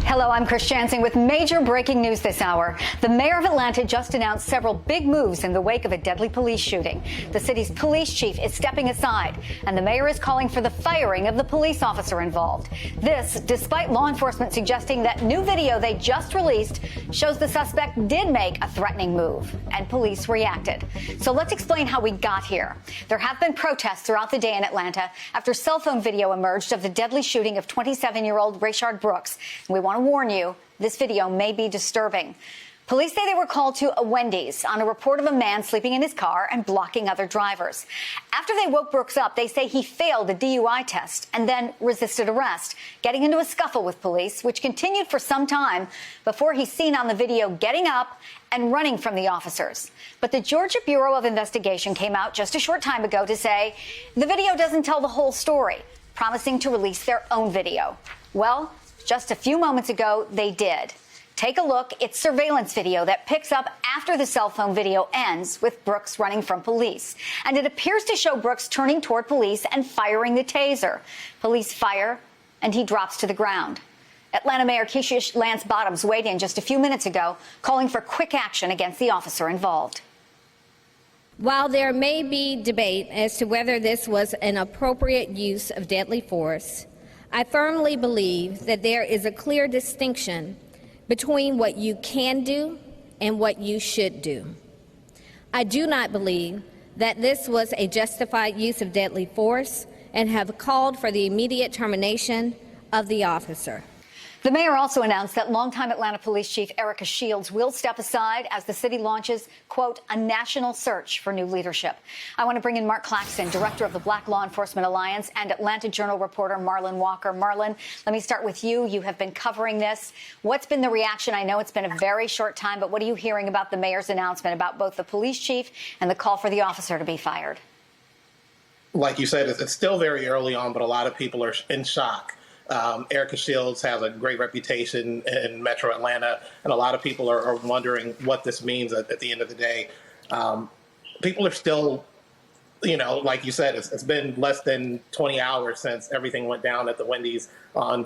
Hello, I'm Chris Jansing with major breaking news this hour. The mayor of Atlanta just announced several big moves in the wake of a deadly police shooting. The city's police chief is stepping aside, and the mayor is calling for the firing of the police officer involved. This, despite law enforcement suggesting that new video they just released shows the suspect did make a threatening move, and police reacted. So let's explain how we got here. There have been protests throughout the day in Atlanta after cell phone video emerged of the deadly shooting of 27-year-old Rayshard Brooks. We want to warn you, this video may be disturbing. Police say they were called to a Wendy's on a report of a man sleeping in his car and blocking other drivers. After they woke Brooks up, they say he failed a DUI test and then resisted arrest, getting into a scuffle with police, which continued for some time before he's seen on the video getting up and running from the officers. But the Georgia Bureau of Investigation came out just a short time ago to say the video doesn't tell the whole story, promising to release their own video. Well, just a few moments ago, they did. Take a look. It's surveillance video that picks up after the cell phone video ends with Brooks running from police. And it appears to show Brooks turning toward police and firing the taser. Police fire, and he drops to the ground. Atlanta Mayor Keisha Lance Bottoms weighed in just a few minutes ago, calling for quick action against the officer involved. While there may be debate as to whether this was an appropriate use of deadly force, I firmly believe that there is a clear distinction between what you can do and what you should do. I do not believe that this was a justified use of deadly force and have called for the immediate termination of the officer. The mayor also announced that longtime Atlanta Police Chief Erika Shields will step aside as the city launches, quote, a national search for new leadership. I want to bring in Mark Claxton, director of the Black Law Enforcement Alliance, and Atlanta Journal reporter Marlon Walker. Marlon, let me start with you. You have been covering this. What's been the reaction? I know it's been a very short time, but what are you hearing about the mayor's announcement about both the police chief and the call for the officer to be fired? Like you said, it's still very early on, but a lot of people are in shock. Erika Shields has a great reputation in Metro Atlanta, and a lot of people are wondering what this means at the end of the day. People are still, like you said, it's been less than 20 hours since everything went down at the Wendy's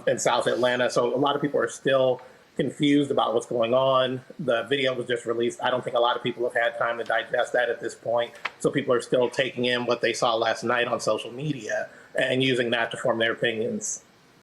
in South Atlanta. So a lot of people are still confused about what's going on. The video was just released. I don't think a lot of people have had time to digest that at this point. So people are still taking in what they saw last night on social media and using that to form their opinions.